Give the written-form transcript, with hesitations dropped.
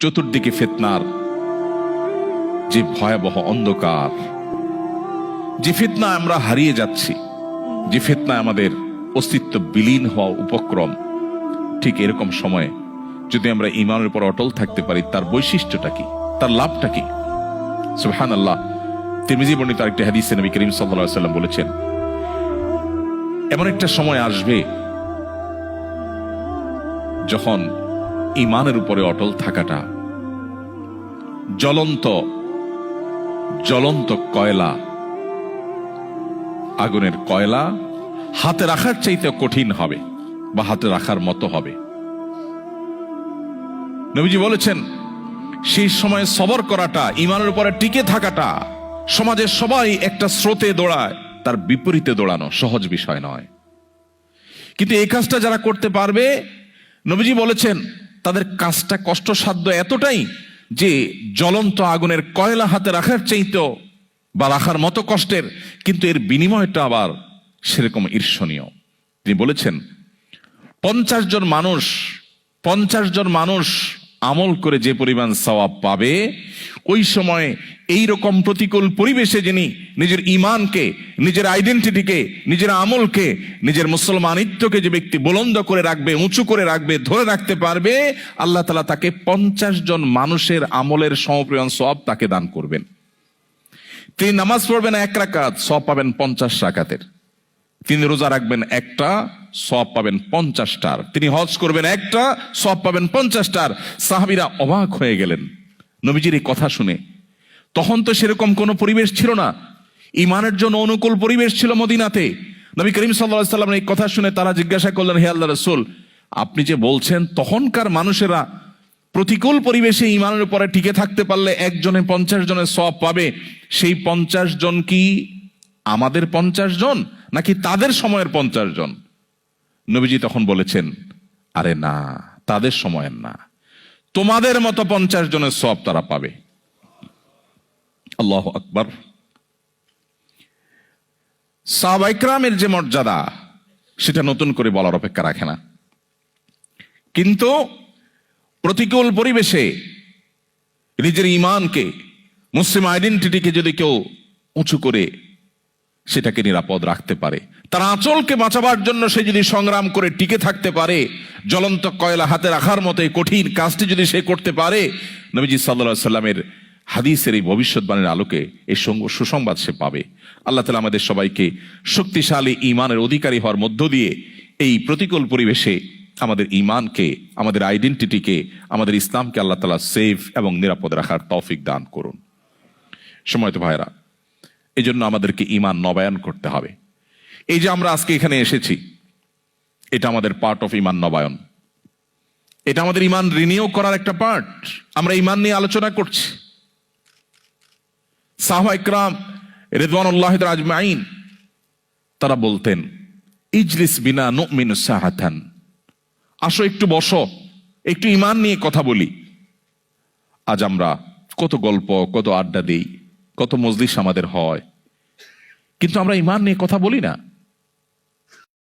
চতুর্দিকে ফিতনার যে ভয়াবহ অন্ধকার, যে ফিতনা আমরা হারিয়ে যাচ্ছি, যে ফিতনা আমাদের অস্তিত্ব বিলীন হওয়া উপক্রম, ঠিক এরকম সময়ে যদি আমরা ঈমানের উপর অটল থাকতে পারি, তার বৈশিষ্ট্যটা কি, তার লাভটা কি? সুবহানাল্লাহ। তিরমিজি বর্ণিত আরেকটি হাদিসে নবী করিম সাল্লাল্লাহু আলাইহি ওয়াসাল্লাম বলেছেন, এমন একটা সময় আসবে যখন ঈমানের উপরে অটল থাকাটা জ্বলন্ত কয়লা, আগুনের কয়লা হাতে রাখার চাইতে কঠিন হবে বা হাতে রাখার মতো হবে। নবীজি বলেছেন, সেই সময় সবর করাটা, ঈমানের উপরে টিকে থাকাটা, সমাজের সবাই একটা স্রোতে দৌড়ায়, তার বিপরীতে দৌড়ানো সহজ বিষয় নয়। কিন্তু এই কাজটা যারা করতে পারবে, নবীজি বলেছেন তাদের কাজটা কষ্টসাধ্য এতটাই যে জ্বলন্ত আগুনের কয়লা হাতে রাখার চাইতেও বা রাখার মতো কষ্টের, কিন্তু এর বিনিময়টা আবার সেরকম ঈর্ষণীয়। তিনি বলেছেন 50 জন মানুষ আমল করে যে পরিমাণ সওয়াব পাবে, ওই সময় এই রকম প্রতিকূল পরিবেশে যিনি নিজের ঈমানকে, নিজের আইডেন্টিটিকে, নিজের আমলকে, নিজের মুসলমানিত্বকে যে ব্যক্তি বুলন্দ করে রাখবে, উঁচু করে রাখবে, ধরে রাখতে পারবে, আল্লাহ তাআলা তাকে 50 জন মানুষের আমলের সমপরিমাণ সওয়াব তাকে দান করবেন। তিনি নামাজ পড়বেন 1 রাকাত, সওয়াব পাবেন 50 রাকাতের। তিনি রোজা রাখবেন 1টা, সওয়াব পাবেন 50টার। তিনি হজ করবেন 1টা, সওয়াব পাবেন 50টার। সাহাবীরা অবাক হয়ে গেলেন নবীজির এই কথা শুনে। তখন তো সেরকম কোনো পরিবেশ ছিল না, ঈমানের জন্য অনুকূল পরিবেশ ছিল মদিনাতে। নবী করিম সাল্লাল্লাহু আলাইহি ওয়াসাল্লামের এই কথা শুনে তারা জিজ্ঞাসা করলেন, হে আল্লাহর রাসূল, আপনি যে বলছেন তখনকার মানুষেরা প্রতিকূল পরিবেশে ঈমানের উপরে টিকে থাকতে পারলে একজনে 50 জনের সওয়াব পাবে, সেই 50 জন কি আমাদের 50 জন নাকি তাদের সময়ের 50 জন? নবীজি তখন বলেছেন, আরে না, তাদের সময়ের না, তোমাদের মতো 50 জনের সওয়াব তারা পাবে। আল্লাহু আকবার। সাহাবায়ে কেরামের যে মর্যাদা, সেটা নতুন করে বলার অপেক্ষা রাখে না। কিন্তু প্রতিকূল পরিবেশে নিজের ঈমানকে, মুসলিম আইডেন্টিটিকে যদি কেউ উঁচু করে সেটাকে নিরাপদ রাখতে পারে, তার আঁচলকে বাঁচাবার জন্য সে যদি সংগ্রাম করে টিকে থাকতে পারে, জ্বলন্ত কয়লা হাতে রাখার মতো এই কঠিন কাজটি যদি সে করতে পারে, নবীজি সাল্লাল্লাহু আলাইহি সাল্লামের হাদিসের এই ভবিষ্যৎবাণীর আলোকে এই সুসংবাদ সে পাবে। আল্লাহ তাআলা আমাদের সবাইকে শক্তিশালী ঈমানের অধিকারী হওয়ার মধ্য দিয়ে এই প্রতিকূল পরিবেশে আমাদের ঈমানকে, আমাদের আইডেন্টিটিকে, আমাদের ইসলামকে আল্লাহ তাআলা সেফ এবং নিরাপদ রাখার তৌফিক দান করুন। সময়ত ভাইরা, এই জন্য আমাদেরকে ঈমান নবায়ন করতে হবে। এই যে আমরা আজকে এখানে এসেছি, এটা আমাদের পার্ট অফ ঈমান নবায়ন। এটা আমাদের ঈমান রিনিউ করার একটা পার্ট। আমরা ঈমান নিয়ে আলোচনা করছি। সাহাবায়ে কেরাম রিদওয়ানুল্লাহি আজমাইন তারা বলতেন, ইজলিস বিনা নুমিনু সাহাতান, আসো একটু বসো, একটু ঈমান নিয়ে কথা বলি। আজ আমরা কত গল্প, কত আড্ডা দেই, কত মজলিস আমাদের হয়, কিন্তু আমরা ঈমান নিয়ে কথা বলি না।